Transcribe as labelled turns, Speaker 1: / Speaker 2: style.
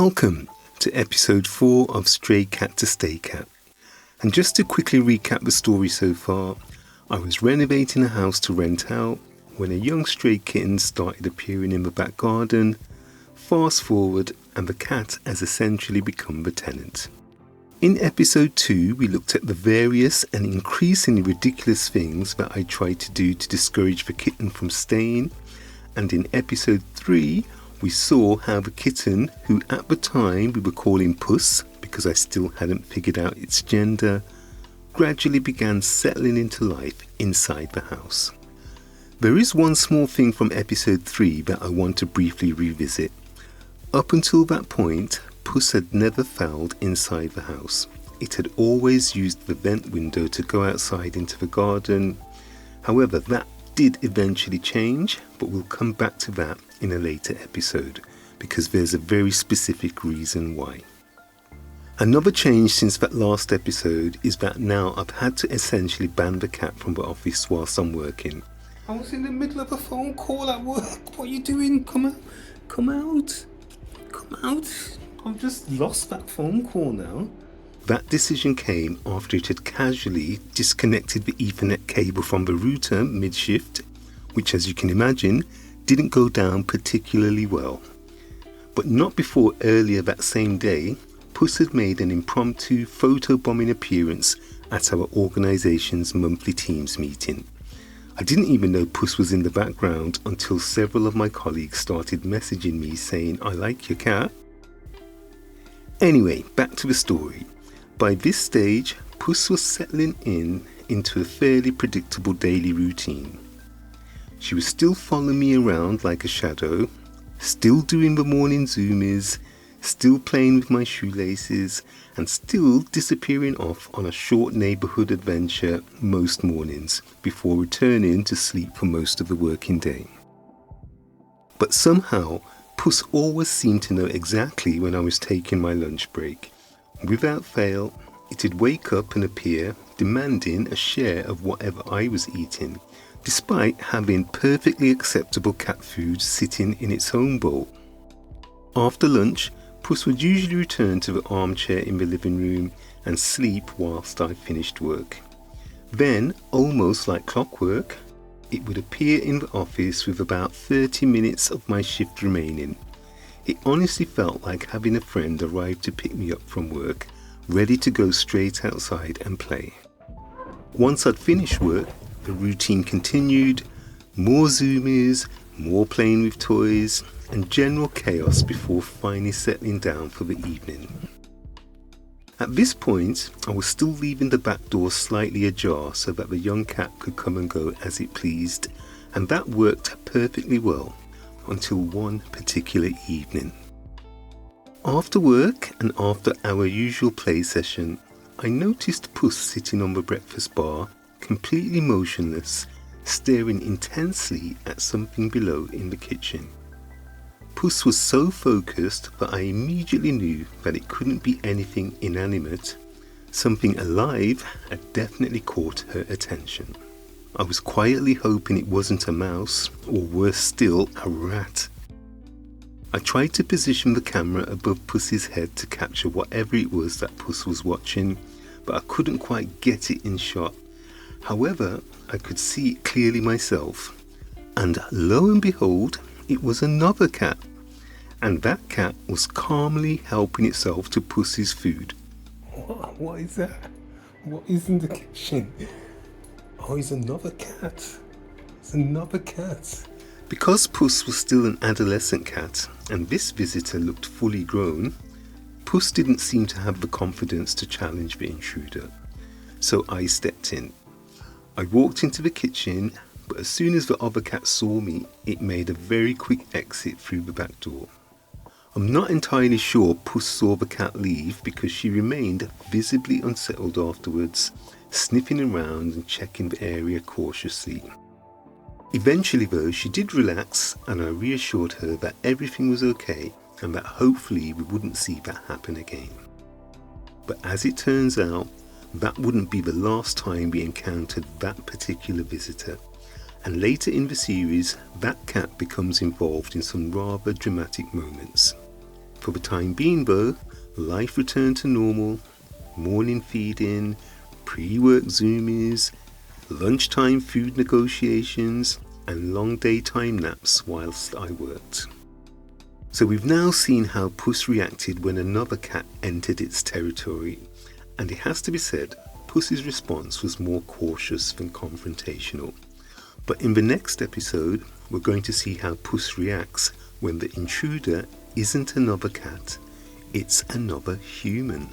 Speaker 1: Welcome to episode 4 of Stray Cat to Stay Cat. And just to quickly recap the story so far, I was renovating a house to rent out when a young stray kitten started appearing in the back garden. Fast forward and the cat has essentially become the tenant. In episode 2 we looked at the various and increasingly ridiculous things that I tried to do to discourage the kitten from staying, and in episode 3 we saw how the kitten, who at the time we were calling Puss because I still hadn't figured out its gender, gradually began settling into life inside the house. There is one small thing from episode 3 that I want to briefly revisit. Up until that point, Puss had never fouled inside the house. It had always used the vent window to go outside into the garden. However, that did eventually change, but we'll come back to that in a later episode because there's a very specific reason why. Another change since that last episode is that now I've had to essentially ban the cat from the office whilst I'm working. I was in the middle of a phone call at work. What are you doing? Come out. Come out. Come out. I've just lost that phone call now. That decision came after it had casually disconnected the Ethernet cable from the router mid-shift, which, as you can imagine, didn't go down particularly well. But not before earlier that same day, Puss had made an impromptu photobombing appearance at our organisation's monthly Teams meeting. I didn't even know Puss was in the background until several of my colleagues started messaging me saying, "I like your cat." Anyway, back to the story. By this stage, Puss was settling into a fairly predictable daily routine. She was still following me around like a shadow, still doing the morning zoomies, still playing with my shoelaces, and still disappearing off on a short neighbourhood adventure most mornings before returning to sleep for most of the working day. But somehow, Puss always seemed to know exactly when I was taking my lunch break. Without fail, it'd wake up and appear, demanding a share of whatever I was eating, despite having perfectly acceptable cat food sitting in its home bowl. After lunch, Puss would usually return to the armchair in the living room and sleep whilst I finished work. Then, almost like clockwork, it would appear in the office with about 30 minutes of my shift remaining. It honestly felt like having a friend arrive to pick me up from work, ready to go straight outside and play. Once I'd finished work, the routine continued, more zoomies, more playing with toys, and general chaos before finally settling down for the evening. At this point, I was still leaving the back door slightly ajar so that the young cat could come and go as it pleased, and that worked perfectly well until one particular evening. After work and after our usual play session, I noticed Puss sitting on the breakfast bar, completely motionless, staring intensely at something below in the kitchen. Puss was so focused that I immediately knew that it couldn't be anything inanimate. Something alive had definitely caught her attention. I was quietly hoping it wasn't a mouse, or worse still, a rat. I tried to position the camera above Puss's head to capture whatever it was that Puss was watching, but I couldn't quite get it in shot. However, I could see it clearly myself. And lo and behold, it was another cat. And that cat was calmly helping itself to Puss's food. What is that? What is in the kitchen? Oh, it's another cat. It's another cat. Because Puss was still an adolescent cat and this visitor looked fully grown, Puss didn't seem to have the confidence to challenge the intruder. So I stepped in. I walked into the kitchen, but as soon as the other cat saw me, it made a very quick exit through the back door. I'm not entirely sure Puss saw the cat leave because she remained visibly unsettled afterwards, sniffing around and checking the area cautiously. Eventually though, she did relax and I reassured her that everything was okay and that hopefully we wouldn't see that happen again. But as it turns out, that wouldn't be the last time we encountered that particular visitor, and later in the series, that cat becomes involved in some rather dramatic moments. For the time being though, life returned to normal. Morning feeding, pre-work zoomies, lunchtime food negotiations, and long daytime naps whilst I worked. So we've now seen how Puss reacted when another cat entered its territory, and it has to be said, Puss's response was more cautious than confrontational. But in the next episode, we're going to see how Puss reacts when the intruder isn't another cat, it's another human.